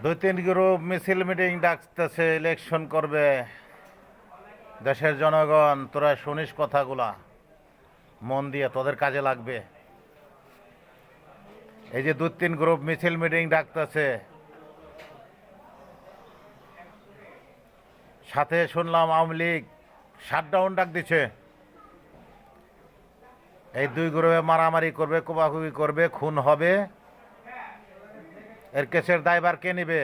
দুই তিন গ্রুপ মিছিল মিটিং ডাকতেছে, ইলেকশন করবে। দেশের জনগণ, তোরা শুনিস কথাগুলা মন দিয়ে, তোদের কাজে লাগবে। এই যে দুই তিন গ্রুপ মিছিল মিটিং ডাকতেছে, সাথে শুনলাম আওয়ামী লীগ শাটডাউন ডাক দিচ্ছে। এই দুই গ্রুপে মারামারি করবে, কোবাকুবি করবে, খুন হবে। এর কেসের দায়ভার কে নেবে?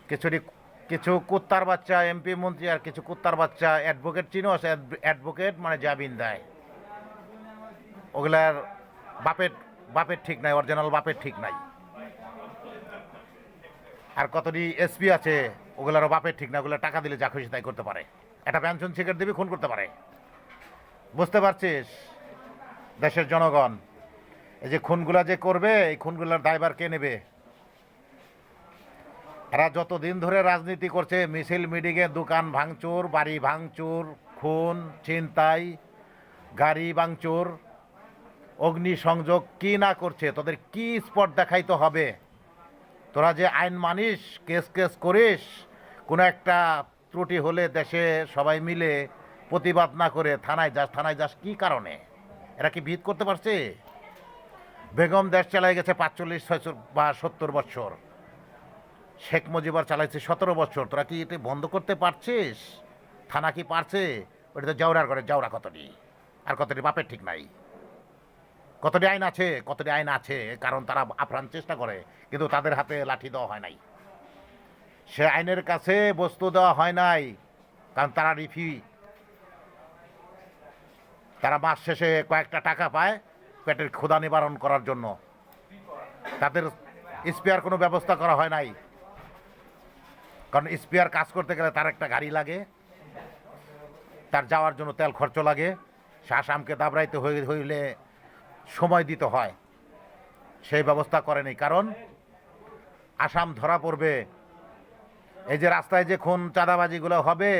কিছুটি কিছু কুত্তার বাচ্চা এমপি মন্ত্রী আর কিছু কুত্তার বাচ্চা অ্যাডভোকেট, চিনো? অ্যাডভোকেট মানে জামিন দেয়। ওগুলার বাপের বাপের ঠিক নাই, অরিজিনাল বাপের ঠিক নাই। আর কতটি এসপি আছে, ওগুলারও বাপের ঠিক না। ওগুলো টাকা দিলে যা খুশি তাই করতে পারে। একটা পেনশন সিগারেট দিবি, খুন করতে পারে। বুঝতে পারছিস দেশের জনগণ? এই যে খুনগুলা যে করবে, এই খুনগুলার দায়ভার কে নেবে? এরা যতদিন ধরে রাজনীতি করছে, মিছিল মিটিংয়ে দোকান ভাঙচুর, বাড়ি ভাঙচুর, খুন, ছিনতাই, গাড়ি ভাঙচুর, অগ্নিসংযোগ, কি না করছে, তোদের কি স্পট দেখাইতে হবে? তোরা যে আইন মানিস, কেস কেস করিস, কোনো একটা ত্রুটি হলে দেশে সবাই মিলে প্রতিবাদ না করে থানায় যাস কি কারণে? এরা কি ভিত করতে পারছে? বেগম দেশ চালাই গেছে 45 46 বা 70 বছর, শেখ মুজিবর চালাইছে 17 বছর। তোরা কি এটা বন্ধ করতে পারছিস? থানা কি পারছে? ওটা তো জাউরার ঘরে জাউরা কতটি, আর কতটি বাপের ঠিক নাই। কতটি আইন আছে, কতটি আইন আছে, কারণ তারা আপ্রাণ চেষ্টা করে, কিন্তু তাদের হাতে লাঠি দেওয়া হয় নাই। সে আইনের কাছে বস্তু দেওয়া হয় নাই, কারণ তারা রিফি। তারা মাস শেষে কয়েকটা টাকা পায় পেটের ক্ষুধা নিবারণ করার জন্য। তাদের স্পেয়ার কোনো ব্যবস্থা করা হয় নাই, কারণ স্পেয়ার কাজ করতে গেলে তার একটা গাড়ি লাগে, তার যাওয়ার জন্য তেল খরচ লাগে। সে আসামকে দাবড়াইতে হইলে সময় দিতে হয়, সেই ব্যবস্থা করেনি। কারণ আসাম ধরা পড়বে। এই যে রাস্তায় যে খুন চাঁদাবাজিগুলো হবে,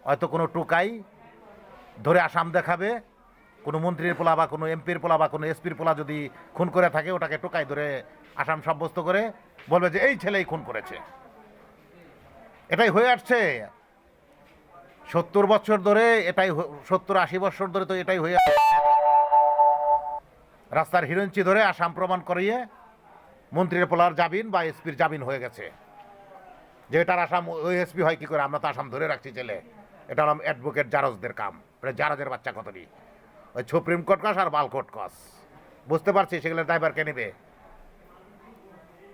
হয়তো কোনো টুকাই ধরে আসাম দেখাবে, কোনো মন্ত্রীর পোলা বা কোনো এমপির পোলা বা কোনো এসপির পোলা যদি খুন করে থাকে, ওটাকে টোকাই ধরে আসাম সাব্যস্ত করে বলবে যে এই ছেলেই খুন করেছে। এটাই হয়ে আসছে 70 বছর ধরে, 70 80 বছর ধরে তো এটাই হয়ে আসছে। রাস্তার হিরোইনচি ধরে আসাম প্রমাণ করিয়ে মন্ত্রীর পোলার জামিন বা এসপির জামিন হয়ে গেছে। যে এটার আসাম ওই এসপি হয় কি করে? আমরা তো আসাম ধরে রাখছি ছেলে। এটা হলাম অ্যাডভোকেট জারজদের কাম। এটা জারজের বাচ্চা কতটি, ওই সুপ্রিম কোর্ট কস আর বালকোর্ট কস। বুঝতে পারছি সেগুলোর ড্রাইভার কে নেবে?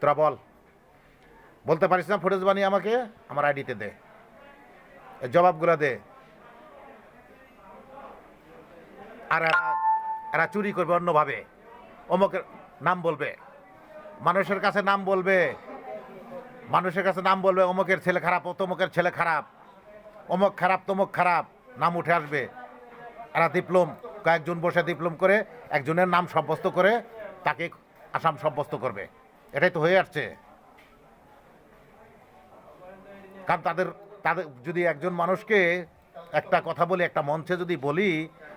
তোরা বল, বলতে পারিস না? ফুটেজ বানিয়ে আমাকে আমার আইডিতে দে, এর জবাবগুলো দে। আর এরা চুরি করবে অন্যভাবে, অমুকের নাম বলবে, মানুষের কাছে নাম বলবে, মানুষের কাছে নাম বলবে, অমুকের ছেলে খারাপ, তমুকের ছেলে খারাপ, অমুক খারাপ, তমুক খারাপ, নাম উঠে আসবে। এরা ডিপ্লোম, কয়েকজন বসে ডিপ্লোম করে একজনের নাম সাব্যস্ত করে তাকে আসাম সাব্যস্ত করবে। এটাই তো হয়ে আসছে। কারণ তাদের তাদের যদি একজন মানুষকে একটা কথা বলি, একটা মঞ্চে যদি বলি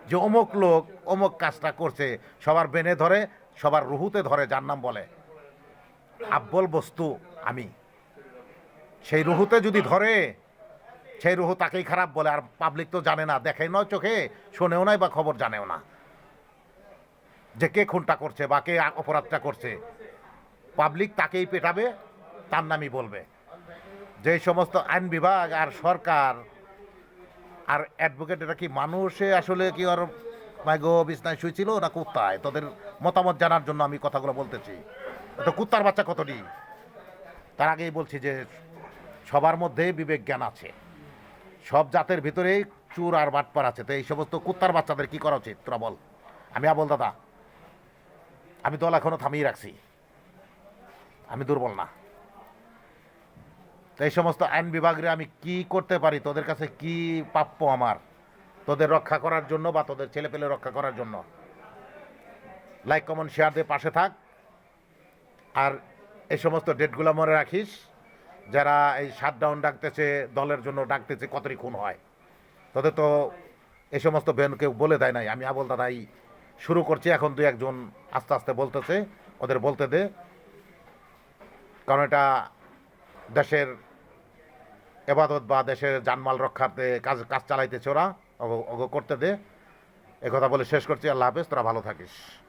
যে অমুক লোক অমুক কাজটা করছে, সবার বেনে ধরে, সবার রুহুতে ধরে, যার নাম বলে আব্বল বস্তু আমি, সেই রুহুতে যদি ধরে, সেই রুহু তাকেই খারাপ বলে। আর পাবলিক তো জানে না, দেখে নয় চোখে, শোনেও নাই বা খবর জানেও না যে কে খুনটা করছে বা কে অপরাধটা করছে। পাবলিক তাকেই পেটাবে, তার নামই বলবে। যে সমস্ত আইন বিভাগ আর সরকার আর অ্যাডভোকেট, এটা কি মানুষে আসলে কি আর মাইগো বিছনায় শুয়েছিল না কুত্তায়? তোদের মতামত জানার জন্য আমি কথাগুলো বলতেছি। তো কুত্তার বাচ্চা কতটি? তার আগেই বলছি যে সবার মধ্যেই বিবেক জ্ঞান আছে, সব জাতের ভিতরেই চুর আর বাটপার আছে। তো এই সমস্ত কুত্তার বাচ্চাদের কি করা উচিত তোরা বল? আমি আবল দাদা, আমি দল এখনো থামিয়ে রাখছি, আমি দুর্বল না। তো এই সমস্ত আইন বিভাগরে আমি কি করতে পারি? তোদের কাছে কি প্রাপ্য আমার, তোদের রক্ষা করার জন্য বা তোদের ছেলেপেলে রক্ষা করার জন্য? লাইক কমেন্ট শেয়ার দিয়ে পাশে থাক। আর এই সমস্ত ডেটগুলো মনে রাখিস, যারা এই শাটডাউন ডাকতেছে, দলের জন্য ডাকতেছে, কতই খুন হয়। তোদের তো এই সমস্ত বেন কেউ বলে দেয় নাই। আমি আবল দাদাই শুরু করছি, এখন দুই একজন আস্তে আস্তে বলতেছে, ওদের বলতে দে। কারণ এটা দেশের এবাদত বা দেশের জানমাল রক্ষার্থে কাজ কাজ চালাইতেছে ওরা, অগ করতে দে। এ কথা বলে শেষ করছি। আল্লাহ হাফেজ, তোরা ভালো থাকিস।